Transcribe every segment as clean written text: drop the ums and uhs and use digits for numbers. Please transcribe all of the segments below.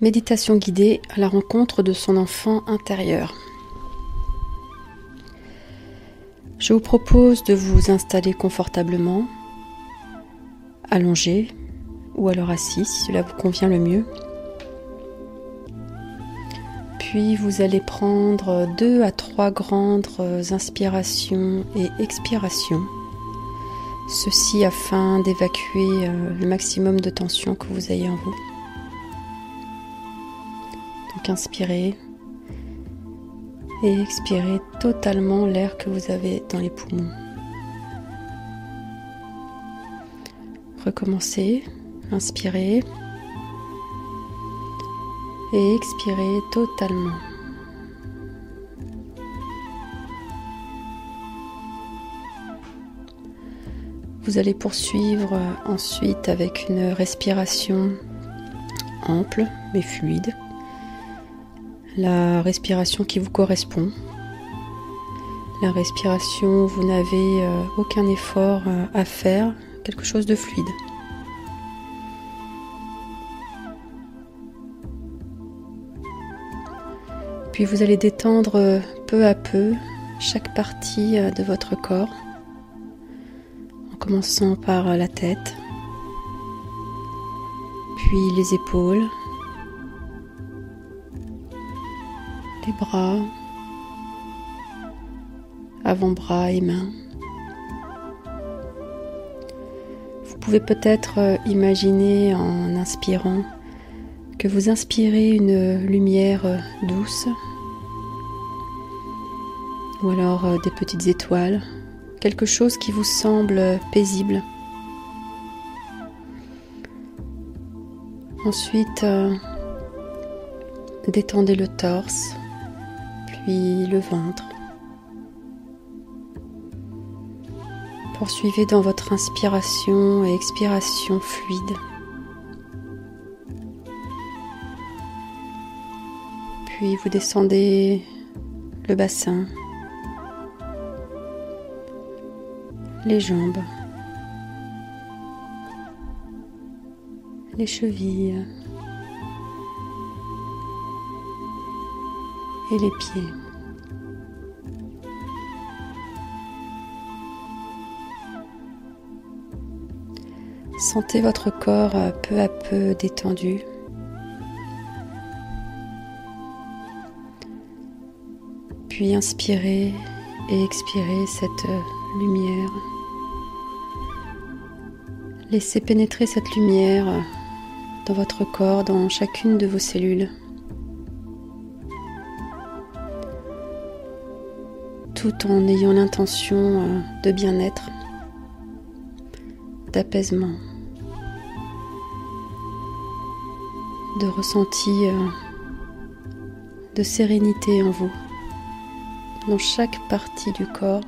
Méditation guidée à la rencontre de son enfant intérieur. Je vous propose de vous installer confortablement, allongé ou alors assis si cela vous convient le mieux. Puis vous allez prendre 2 à 3 grandes inspirations et expirations. Ceci afin d'évacuer le maximum de tension que vous ayez en vous. Donc inspirez et expirez totalement l'air que vous avez dans les poumons. Recommencez, inspirez et expirez totalement. Vous allez poursuivre ensuite avec une respiration ample mais fluide. La respiration qui vous correspond. La respiration où vous n'avez aucun effort à faire, quelque chose de fluide. Puis vous allez détendre peu à peu chaque partie de votre corps, en commençant par la tête, puis les épaules, les bras, avant-bras et mains. Vous pouvez peut-être imaginer en inspirant que vous inspirez une lumière douce ou alors des petites étoiles, quelque chose qui vous semble paisible. Ensuite, détendez le torse, puis le ventre. Poursuivez dans votre inspiration et expiration fluide. Puis vous descendez le bassin, les jambes, les chevilles et les pieds. Sentez votre corps peu à peu détendu. Puis inspirez et expirez cette lumière. Laissez pénétrer cette lumière dans votre corps, dans chacune de vos cellules. Tout en ayant l'intention de bien-être, d'apaisement, de ressenti de sérénité en vous, dans chaque partie du corps.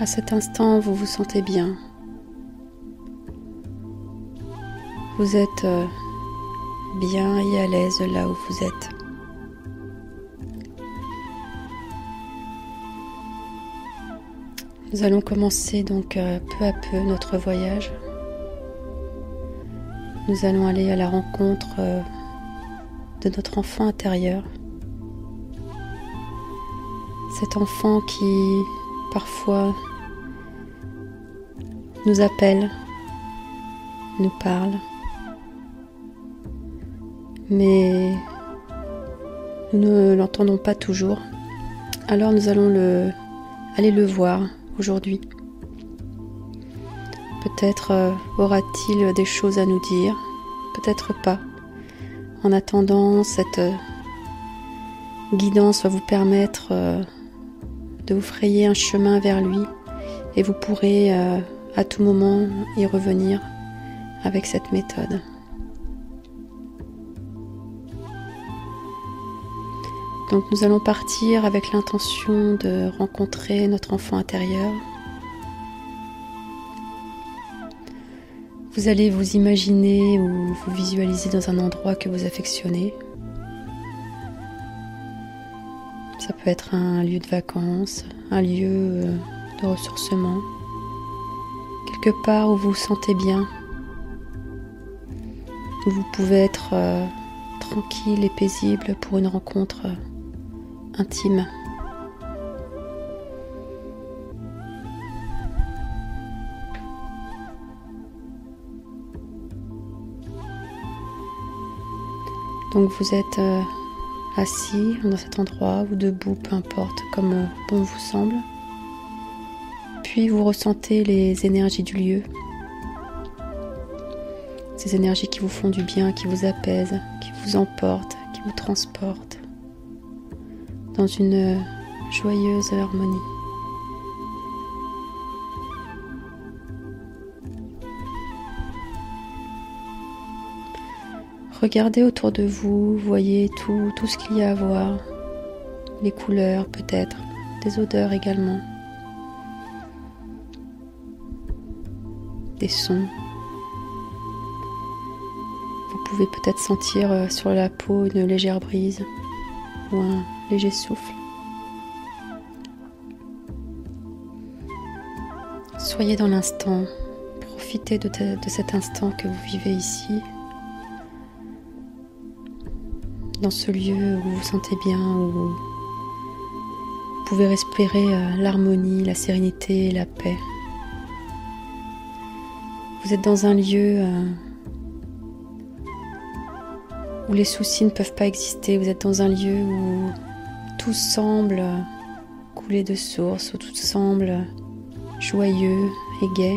À cet instant, vous vous sentez bien. Vous êtes bien et à l'aise là où vous êtes. Nous allons commencer donc peu à peu notre voyage. Nous allons aller à la rencontre de notre enfant intérieur. Cet enfant qui parfois nous appelle, nous parle, mais nous ne l'entendons pas toujours. Alors nous allons aller le voir aujourd'hui. Peut-être aura-t-il des choses à nous dire, peut-être pas. En attendant, cette guidance va vous permettre de vous frayer un chemin vers lui et vous pourrez à tout moment y revenir avec cette méthode. Donc nous allons partir avec l'intention de rencontrer notre enfant intérieur. Vous allez vous imaginer ou vous visualiser dans un endroit que vous affectionnez. Ça peut être un lieu de vacances, un lieu de ressourcement, quelque part où vous vous sentez bien, où vous pouvez être tranquille et paisible pour une rencontre intime. Donc vous êtes assis dans cet endroit ou debout, peu importe, comme bon vous semble. Puis vous ressentez les énergies du lieu. Ces énergies qui vous font du bien, qui vous apaisent, qui vous emportent, qui vous transportent dans une joyeuse harmonie. Regardez autour de vous, voyez tout ce qu'il y a à voir, les couleurs peut-être, des odeurs également, des sons. Vous pouvez peut-être sentir sur la peau une légère brise ou un léger souffle. Soyez dans l'instant, profitez de cet instant que vous vivez ici. Dans ce lieu où vous vous sentez bien, où vous pouvez respirer l'harmonie, la sérénité et la paix. Vous êtes dans un lieu où les soucis ne peuvent pas exister. Vous êtes dans un lieu où tout semble couler de source, où tout semble joyeux et gai.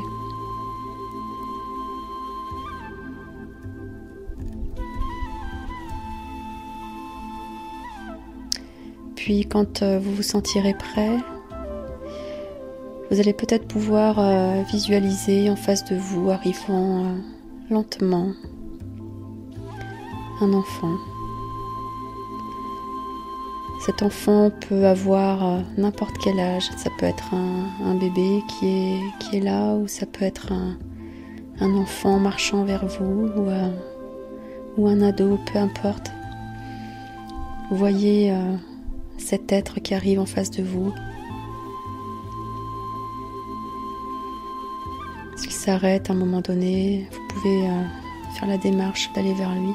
Puis quand vous vous sentirez prêt, vous allez peut-être pouvoir visualiser en face de vous, arrivant lentement, un enfant. Cet enfant peut avoir n'importe quel âge. Ça peut être un bébé qui est là, ou ça peut être un enfant marchant vers vous, ou un ado, peu importe. Vous voyez cet être qui arrive en face de vous. S'il s'arrête à un moment donné, vous pouvez faire la démarche d'aller vers lui.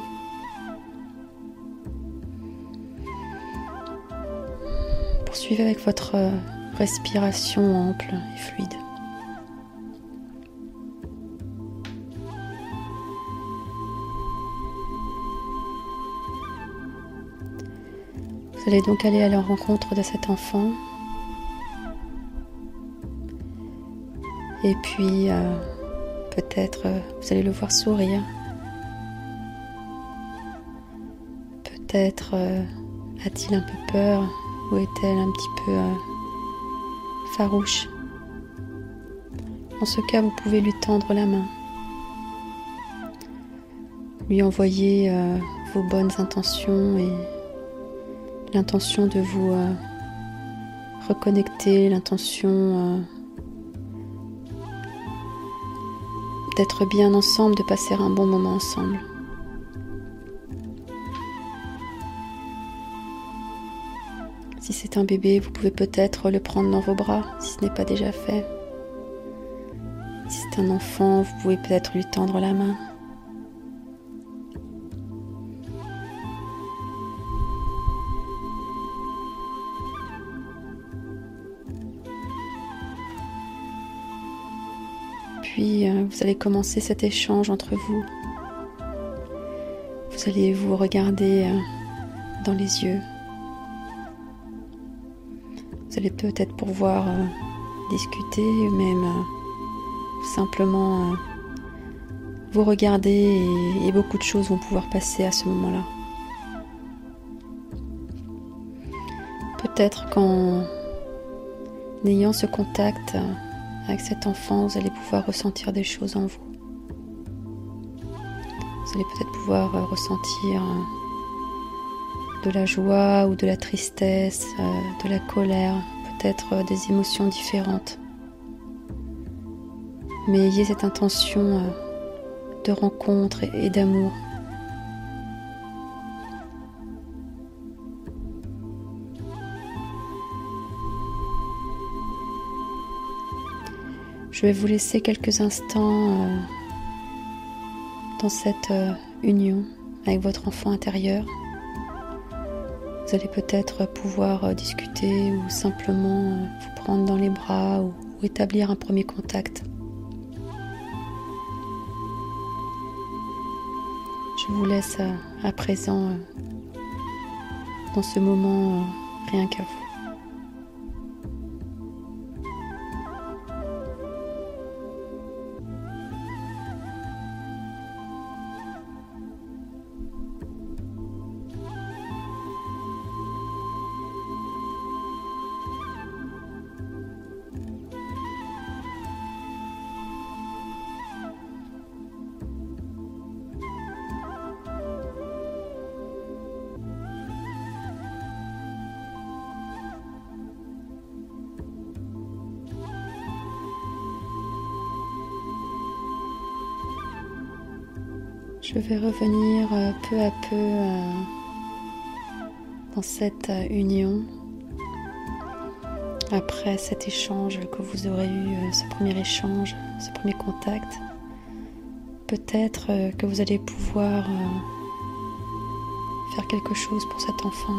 Poursuivez avec votre respiration ample et fluide. Vous allez donc aller à la rencontre de cet enfant. Et puis, peut-être, vous allez le voir sourire. Peut-être a-t-il un peu peur, ou est-elle un petit peu farouche. En ce cas, vous pouvez lui tendre la main. Lui envoyer vos bonnes intentions et l'intention de vous reconnecter, l'intention d'être bien ensemble, de passer un bon moment ensemble. Si c'est un bébé, vous pouvez peut-être le prendre dans vos bras, si ce n'est pas déjà fait. Si c'est un enfant, vous pouvez peut-être lui tendre la main. Puis vous allez commencer cet échange entre vous. Vous allez vous regarder dans les yeux. Vous allez peut-être pouvoir discuter, ou même simplement vous regarder, et beaucoup de choses vont pouvoir passer à ce moment-là. Peut-être qu'en ayant ce contact avec cet enfant, vous allez pouvoir ressentir des choses en vous. Vous allez peut-être pouvoir ressentir de la joie ou de la tristesse, de la colère, peut-être des émotions différentes. Mais ayez cette intention de rencontre et d'amour. Je vais vous laisser quelques instants dans cette union avec votre enfant intérieur. Vous allez peut-être pouvoir discuter ou simplement vous prendre dans les bras ou établir un premier contact. Je vous laisse à présent dans ce moment rien qu'à vous. Je vais revenir peu à peu dans cette union après cet échange que vous aurez eu, ce premier échange, ce premier contact. Peut-être que vous allez pouvoir faire quelque chose pour cet enfant.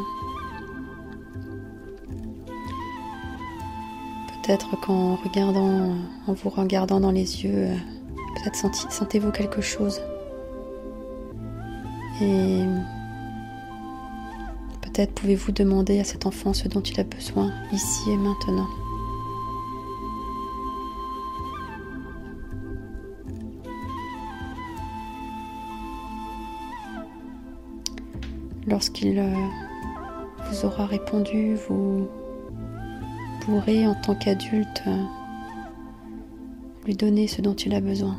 Peut-être qu'en vous regardant dans les yeux, peut-être sentez-vous quelque chose. Et peut-être pouvez-vous demander à cet enfant ce dont il a besoin, ici et maintenant. Lorsqu'il vous aura répondu, vous pourrez, en tant qu'adulte, lui donner ce dont il a besoin,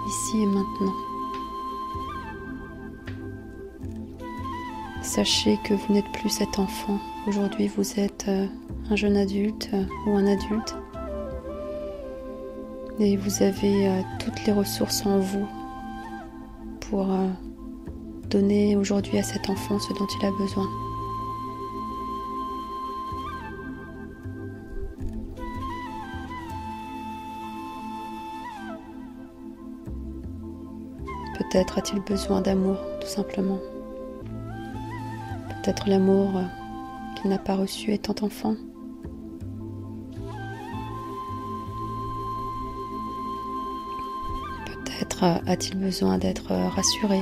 ici et maintenant. Sachez que vous n'êtes plus cet enfant. Aujourd'hui, vous êtes un jeune adulte ou un adulte. Et vous avez toutes les ressources en vous pour donner aujourd'hui à cet enfant ce dont il a besoin. Peut-être a-t-il besoin d'amour, tout simplement. Peut-être l'amour qu'il n'a pas reçu étant enfant. Peut-être a-t-il besoin d'être rassuré.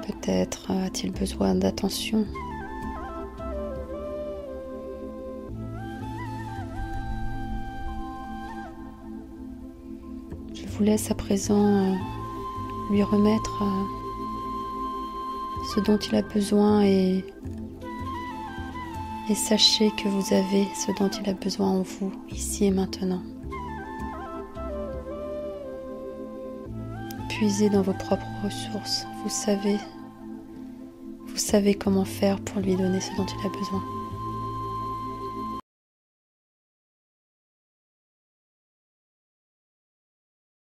Peut-être a-t-il besoin d'attention. Je vous laisse à présent lui remettre ce dont il a besoin et sachez que vous avez ce dont il a besoin en vous, ici et maintenant. Puisez dans vos propres ressources, vous savez comment faire pour lui donner ce dont il a besoin.